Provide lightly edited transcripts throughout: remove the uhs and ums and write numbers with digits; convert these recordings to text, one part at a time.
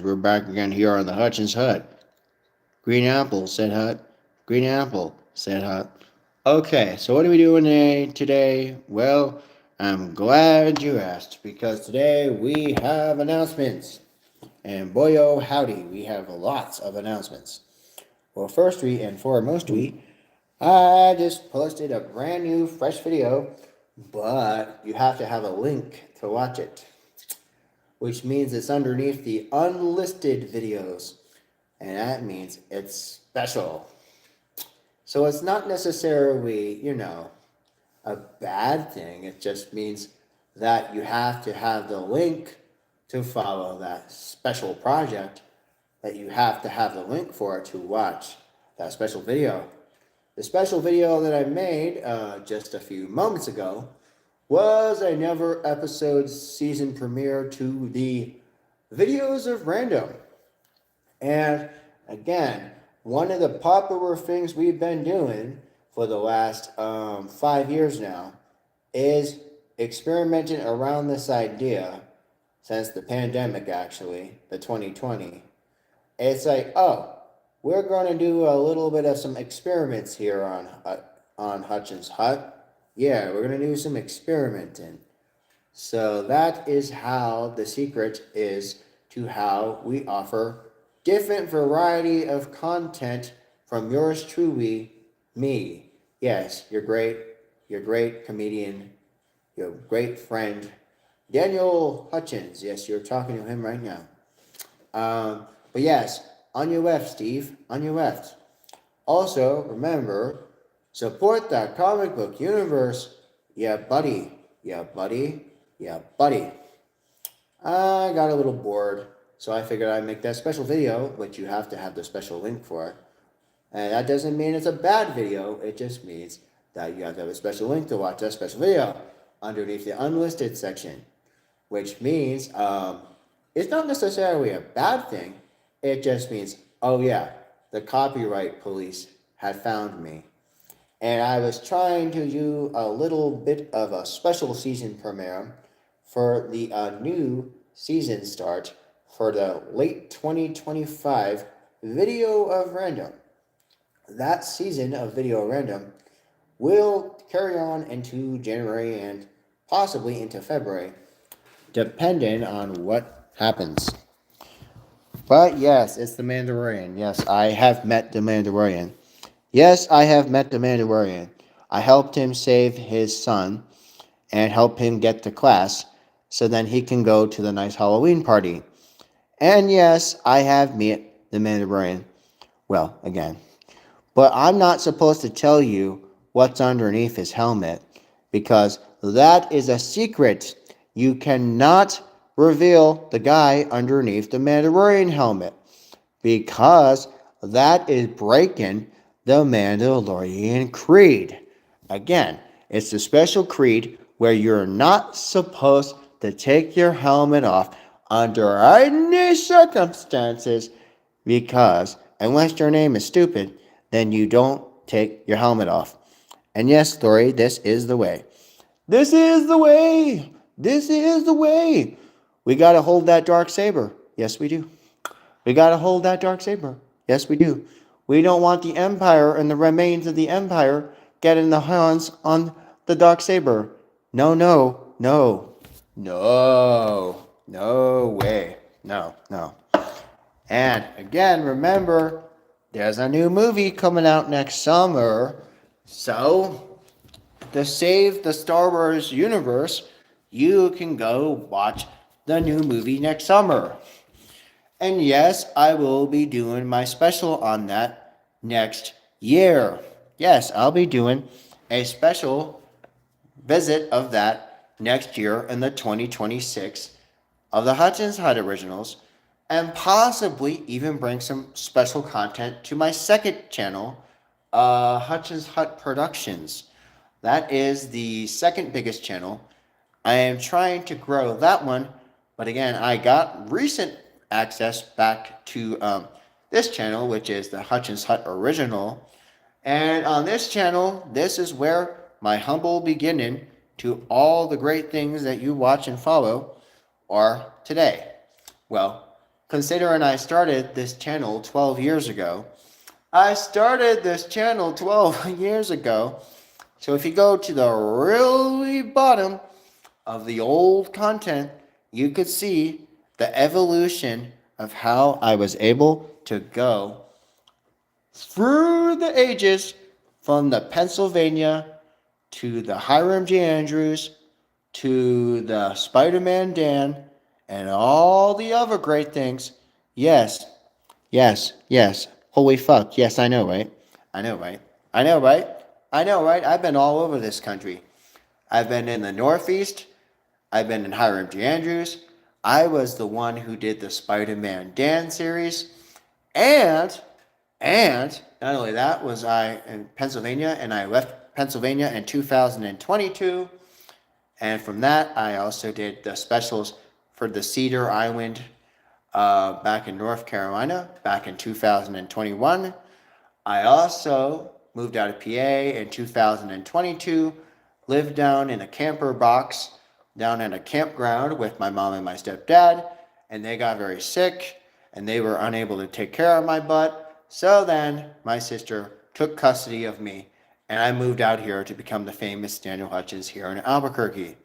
we're back again here on the Hutchins Hut. Green apple, said Hut. Green apple, said Hut. Okay, so what are we doing today? Well, I'm glad you asked because today we have announcements. And boy oh howdy, we have lots of announcements. Well, firstly and foremostly, I just posted a brand new fresh video, but you have to have a link to watch it, which means it's underneath the unlisted videos, and that means it's special. So it's not necessarily, a bad thing. It just means that you have to have the link to follow that special project, that you have to have the link for to watch that special video. The special video that I made just a few moments ago was a never episode season premiere to the Videos of Random. And again, one of the popular things we've been doing for the last 5 years now is experimenting around this idea since the pandemic, actually, the 2020. It's like, oh, we're going to do a little bit of some experiments here on Hutchins Hut. Yeah, we're going to do some experimenting. So that is how the secret is to how we offer different variety of content from yours truly, me. Yes, your great comedian, your great friend, Daniel Hutchins. Yes, you're talking to him right now. But yes, on your left, Steve, on your left. Also, remember, support that comic book universe. Yeah, buddy. Yeah, buddy. Yeah, buddy. I got a little bored, so I figured I'd make that special video, which you have to have the special link for. And that doesn't mean it's a bad video, it just means that you have to have a special link to watch that special video underneath the unlisted section, which means it's not necessarily a bad thing, it just means, oh yeah, the copyright police had found me. And I was trying to do a little bit of a special season premiere for the new season start for the late 2025 Video of Random. That season of Video Random will carry on into January and possibly into February, depending on what happens. But yes, it's the Mandalorian. Yes, I have met the Mandalorian. Yes, I have met the Mandalorian. I helped him save his son and help him get to class so then he can go to the nice Halloween party. And yes, I have met the Mandalorian. Well, again. But I'm not supposed to tell you what's underneath his helmet because that is a secret. You cannot reveal the guy underneath the Mandalorian helmet because that is breaking the Mandalorian creed. Again, it's a special creed where you're not supposed to take your helmet off under any circumstances because unless your name is stupid, then you don't take your helmet off. And yes, Lori, this is the way. This is the way. This is the way. We got to hold that dark saber. Yes, we do. We got to hold that dark saber. Yes, we do. We don't want the Empire and the remains of the Empire getting the hands on the dark saber. No, no, no. No. No way. No, no. And again, remember, there's a new movie coming out next summer. So, to save the Star Wars universe, you can go watch the new movie next summer. And yes, I will be doing my special on that next year. Yes, I'll be doing a special visit of that next year in the 2026 of the Hutchins Hut Originals, and possibly even bring some special content to my second channel, Hutchins Hut Productions. That is the second biggest channel. I am trying to grow that one, but again, I got recent access back to this channel, which is the Hutchins Hut Original. And on this channel, this is where my humble beginning to all the great things that you watch and follow are today. Well, considering I started this channel 12 years ago. I started this channel 12 years ago. So if you go to the really bottom of the old content, you could see the evolution of how I was able to go through the ages from the Pennsylvania to the Hiram G. Andrews to the Spider-Man Dan and all the other great things. Yes, yes. Holy fuck. Yes, I know, right? I know, right? I know, right? I know, right? I've been all over this country. I've been in the Northeast. I've been in Hiram G. Andrews. I was the one who did the Spider-Man Dan series. And not only that, was I in Pennsylvania, and I left Pennsylvania in 2022. And from that, I also did the specials for the Cedar Island back in North Carolina back in 2021. I also moved out of PA in 2022, lived down in a camper box down at a campground with my mom and my stepdad, and they got very sick and they were unable to take care of my butt. So then my sister took custody of me and I moved out here to become the famous Daniel Hutchins here in Albuquerque.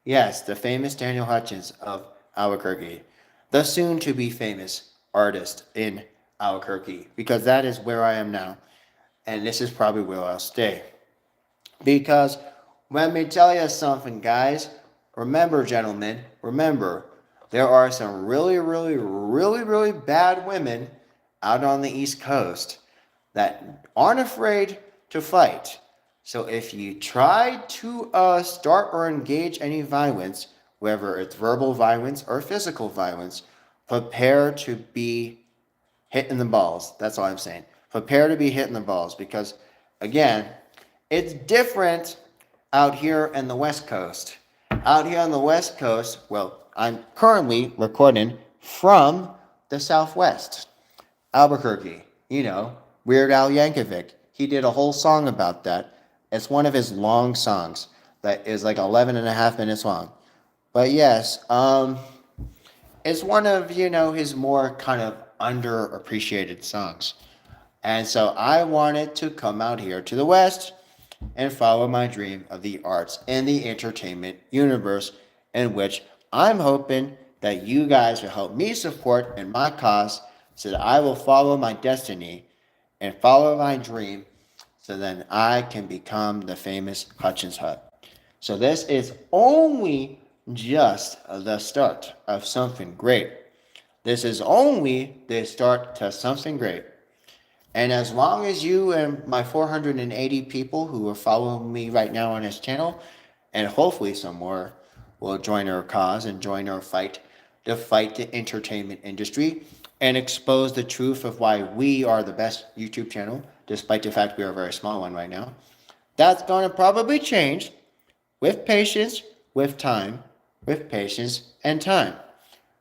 Yes, the famous Daniel Hutchins of Albuquerque, the soon to be famous artist in Albuquerque, because that is where I am now, and this is probably where I'll stay. Because let me tell you something, guys. Remember, gentlemen, remember, there are some really bad women out on the East Coast that aren't afraid to fight. So if you try to start or engage any violence, whether it's verbal violence or physical violence, prepare to be hit in the balls. That's all I'm saying. Prepare to be hit in the balls because, again, it's different out here in the West Coast. Out here on the West Coast, well, I'm currently recording from the Southwest. Albuquerque, Weird Al Yankovic. He did a whole song about that. It's one of his long songs that is like 11 and a half minutes long. But yes, it's one of, his more kind of underappreciated songs. And so I wanted to come out here to the West and follow my dream of the arts and the entertainment universe, in which I'm hoping that you guys will help me support in my cause so that I will follow my destiny and follow my dream so then I can become the famous Hutchins Hut. So this is only just the start of something great. This is only the start to something great. And as long as you and my 480 people who are following me right now on this channel, and hopefully some more, will join our cause and join our fight to fight the entertainment industry and expose the truth of why we are the best YouTube channel, despite the fact we are a very small one right now. That's going to probably change with patience, with time, with patience and time.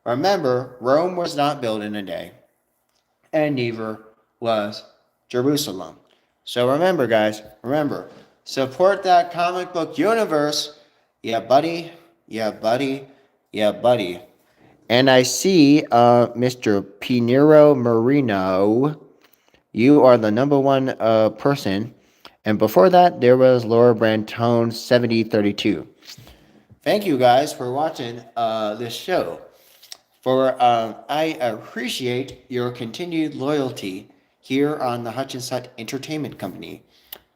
Remember, Rome was not built in a day, and neither was Jerusalem. So remember, guys, support that comic book universe. Yeah, buddy. Yeah, buddy. Yeah, buddy. And I see Mr. Pinero Marino. You are the number one person. And before that, there was Laura Brantone 7032. Thank you guys for watching this show. I appreciate your continued loyalty here on the Hutchins Hut Entertainment Company.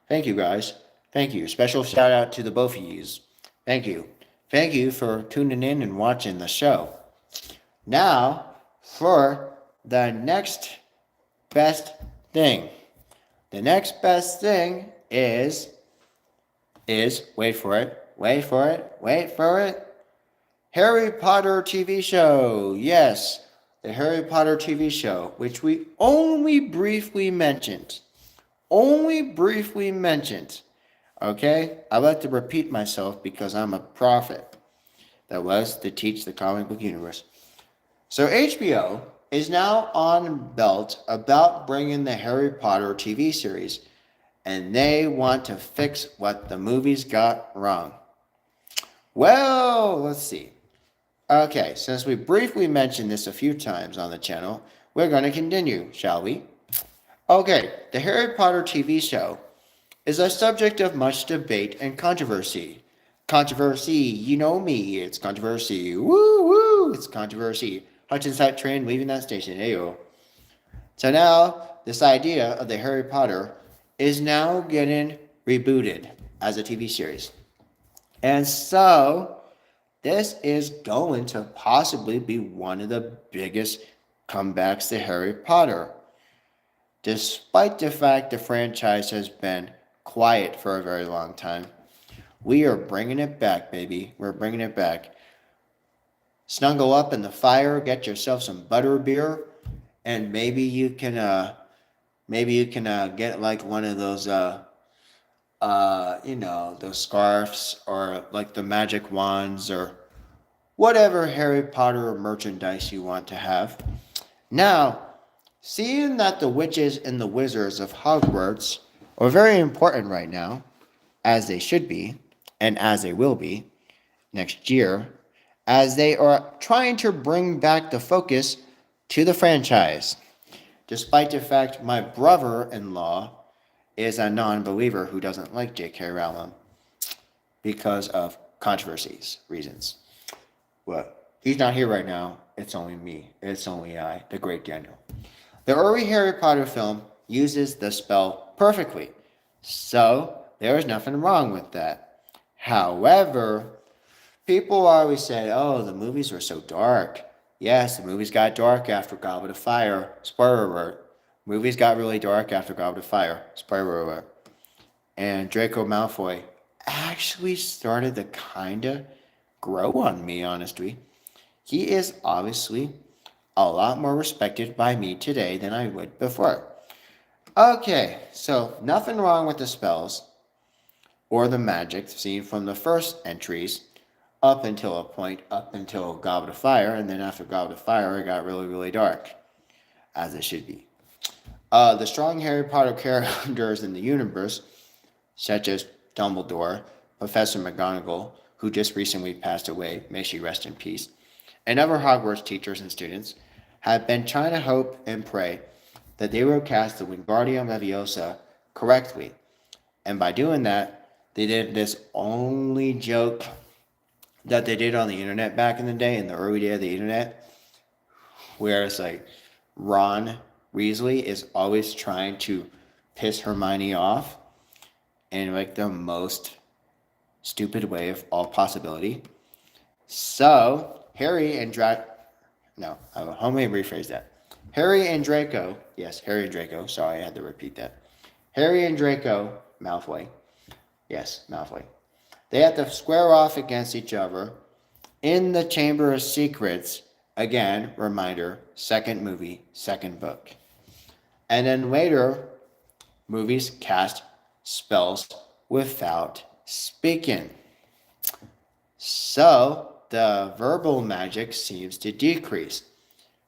Thank you, guys. Thank you. Special shout out to the both of yous. Thank you. Thank you for tuning in and watching the show. Now, for the next best thing. The next best thing is wait for it. Harry Potter TV show. Yes, the Harry Potter TV show, which we only briefly mentioned. Okay? I like to repeat myself because I'm a prophet that was to teach the comic book universe. So HBO is now on belt about bringing the Harry Potter TV series, and they want to fix what the movies got wrong. Well, let's see. Okay, since we briefly mentioned this a few times on the channel, we're going to continue, shall we? Okay, the Harry Potter TV show is a subject of much debate and controversy. Controversy, you know me, it's controversy. Woo woo, it's controversy. Hutchins Hut train leaving that station, ayo. So now, this idea of the Harry Potter is now getting rebooted as a TV series. And so, this is going to possibly be one of the biggest comebacks to Harry Potter. Despite the fact the franchise has been quiet for a very long time, we are bringing it back, baby. We're bringing it back. Snuggle up in the fire, get yourself some butter beer, and maybe you can get like one of those those scarves or like the magic wands or whatever Harry Potter merchandise you want to have. Now, seeing that the witches and the wizards of Hogwarts are very important right now, as they should be, and as they will be next year, as they are trying to bring back the focus to the franchise. Despite the fact my brother in law is a non believer who doesn't like J.K. Rowling because of controversies, reasons. Well, he's not here right now. It's only me. It's only I, the great Daniel. The early Harry Potter film uses the spell perfectly, so there is nothing wrong with that. However, people always say, oh, the movies were so dark. Yes, the movies got dark after Goblet of Fire. Spoiler alert. Movies got really dark after Goblet of Fire. Spoiler alert. And Draco Malfoy actually started to kinda grow on me, honestly. He is obviously a lot more respected by me today than I would before. Okay, so nothing wrong with the spells or the magic seen from the first entries up until a point, up until Goblet of Fire, and then after Goblet of Fire, it got really, really dark, as it should be. The strong Harry Potter characters in the universe, such as Dumbledore, Professor McGonagall, who just recently passed away, may she rest in peace, and other Hogwarts teachers and students, have been trying to hope and pray that they will cast the Wingardium Leviosa correctly. And by doing that, they did this only joke that they did on the internet back in the day, in the early day of the internet, where it's like Ron Weasley is always trying to piss Hermione off in like the most stupid way of all possibility. So Harry and let me rephrase that. Harry and Draco, yes, Harry and Draco, sorry, I had to repeat that. Harry and Draco, Malfoy, yes, Malfoy, they have to square off against each other in the Chamber of Secrets. Again, reminder, second movie, second book. And then later, movies cast spells without speaking. So, the verbal magic seems to decrease.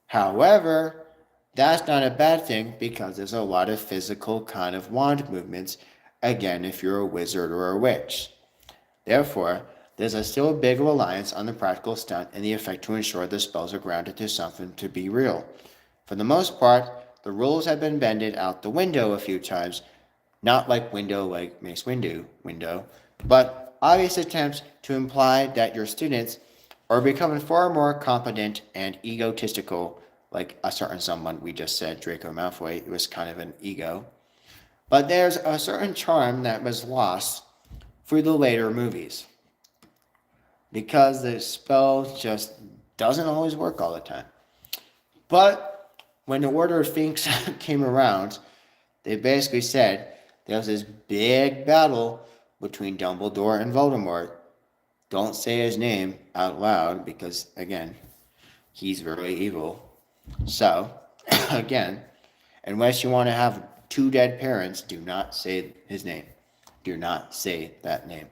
However, that's not a bad thing because there's a lot of physical kind of wand movements, again, if you're a wizard or a witch. Therefore, there's still a big reliance on the practical stunt and the effect to ensure the spells are grounded to something to be real. For the most part, the rules have been bended out the window a few times, not like Mace Windu, but obvious attempts to imply that your students are becoming far more competent and egotistical, like a certain someone we just said, Draco Malfoy, was kind of an ego. But there's a certain charm that was lost through the later movies because the spell just doesn't always work all the time. But when the Order of Phoenix came around, they basically said there was this big battle between Dumbledore and Voldemort. Don't say his name out loud because, again, he's very evil. So, again, unless you want to have two dead parents, do not say his name. Do not say that name.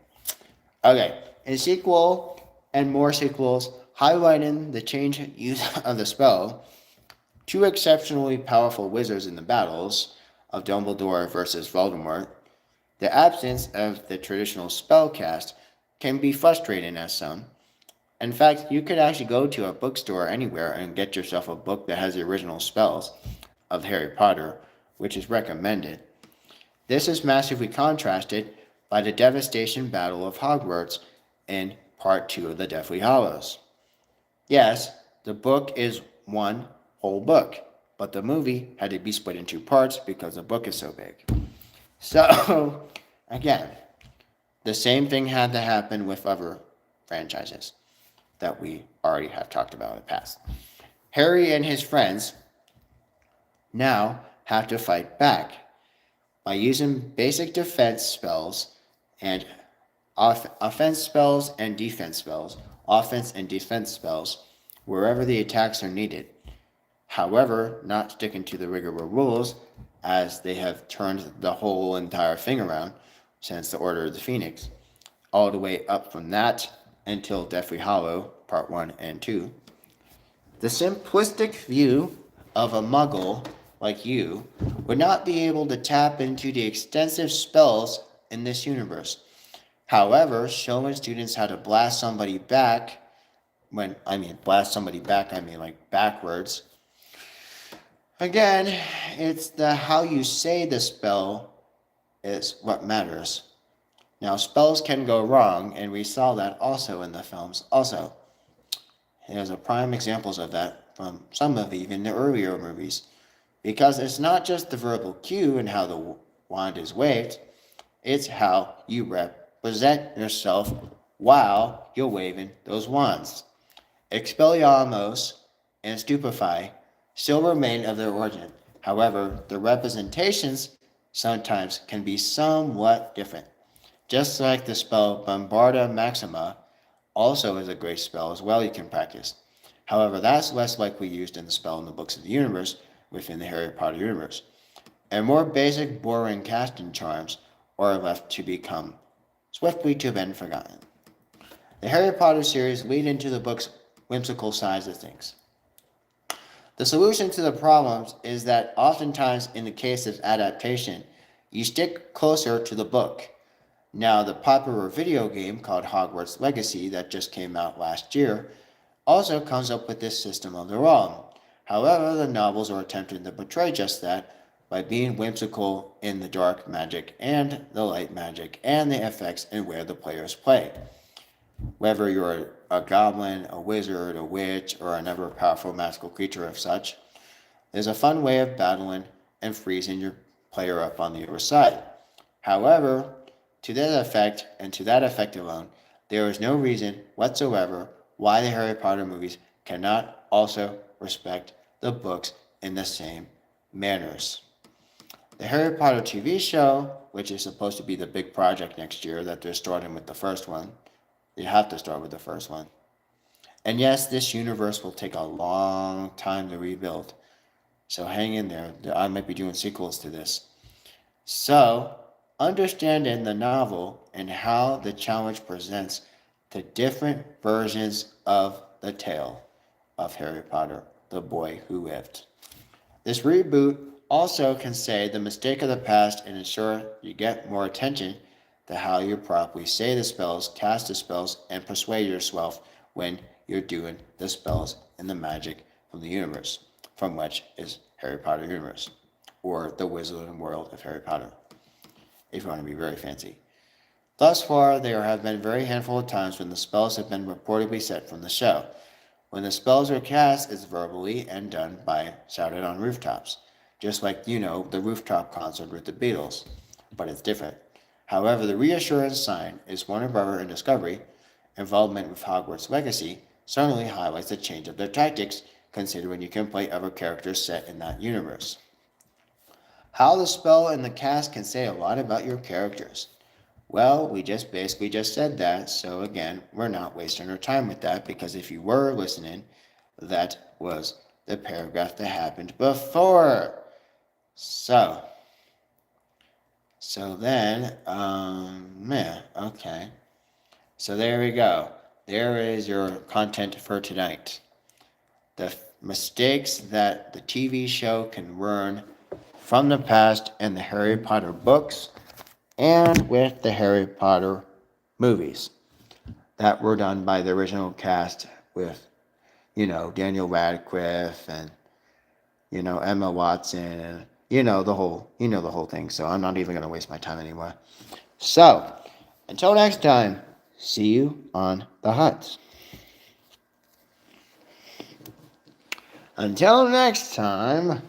Okay, in sequel and more sequels, highlighting the change use of the spell, two exceptionally powerful wizards in the battles of Dumbledore versus Voldemort, the absence of the traditional spell cast can be frustrating as some, In fact, you could actually go to a bookstore anywhere and get yourself a book that has the original spells of Harry Potter, which is recommended. This is massively contrasted by the devastation battle of Hogwarts in Part 2 of the Deathly Hallows. Yes, the book is one whole book, but the movie had to be split in two parts because the book is so big. So, again, the same thing had to happen with other franchises that we already have talked about in the past. Harry and his friends now have to fight back by using basic defense spells and offense spells and defense spells, offense and defense spells, wherever the attacks are needed. However, not sticking to the rigorous rules, as they have turned the whole entire thing around since the Order of the Phoenix, all the way up from that until Deathly Hallow, Part 1 and 2. The simplistic view of a muggle like you would not be able to tap into the extensive spells in this universe. However, showing students how to blast somebody back, I mean like backwards. Again, it's the how you say the spell is what matters. Now, spells can go wrong, and we saw that also in the films. Also, there's a prime examples of that from some of even the earlier movies. Because it's not just the verbal cue and how the wand is waved, it's how you represent yourself while you're waving those wands. Expelliarmus and stupefy still remain of their origin. However, the representations sometimes can be somewhat different. Just like the spell Bombarda Maxima also is a great spell as well you can practice. However, that's less likely used in the spell in the books of the universe within the Harry Potter universe. And more basic, boring casting charms are left to become swiftly to been forgotten. The Harry Potter series lead into the book's whimsical sides of things. The solution to the problems is that oftentimes in the case of adaptation, you stick closer to the book. Now, the popular video game called Hogwarts Legacy that just came out last year also comes up with this system of their own. However, the novels are attempting to portray just that by being whimsical in the dark magic and the light magic and the effects and where the players play. Whether you're a goblin, a wizard, a witch, or another powerful magical creature of such, there's a fun way of battling and freezing your player up on the other side. However, to that effect, and to that effect alone, there is no reason whatsoever why the Harry Potter movies cannot also respect the books in the same manners. The Harry Potter TV show, which is supposed to be the big project next year that they're starting with the first one, they have to start with the first one. And yes, this universe will take a long time to rebuild. So hang in there. I might be doing sequels to this. So, understanding the novel and how the challenge presents the different versions of the tale of Harry Potter, the boy who lived. This reboot also can say the mistake of the past and ensure you get more attention to how you properly say the spells, cast the spells, and persuade yourself when you're doing the spells and the magic from the universe, from which is Harry Potter universe, or the Wizarding World of Harry Potter, if you want to be very fancy. Thus far, there have been very handful of times when the spells have been reportedly set from the show. When the spells are cast, it's verbally and done by shouted on rooftops, just like, the rooftop concert with the Beatles, but it's different. However, the reassurance sign is Warner Bros. And Discovery involvement with Hogwarts Legacy certainly highlights the change of their tactics, considering you can play other characters set in that universe. How the spell and the cast can say a lot about your characters. Well, we just basically just said that, so again, we're not wasting our time with that, because if you were listening, that was the paragraph that happened before. So then, okay. So there we go. There is your content for tonight. The mistakes that the TV show can learn from the past in the Harry Potter books and with the Harry Potter movies. that were done by the original cast with, Daniel Radcliffe and, Emma Watson and, the whole thing. So I'm not even going to waste my time anymore. So, until next time, see you on the hut. Until next time,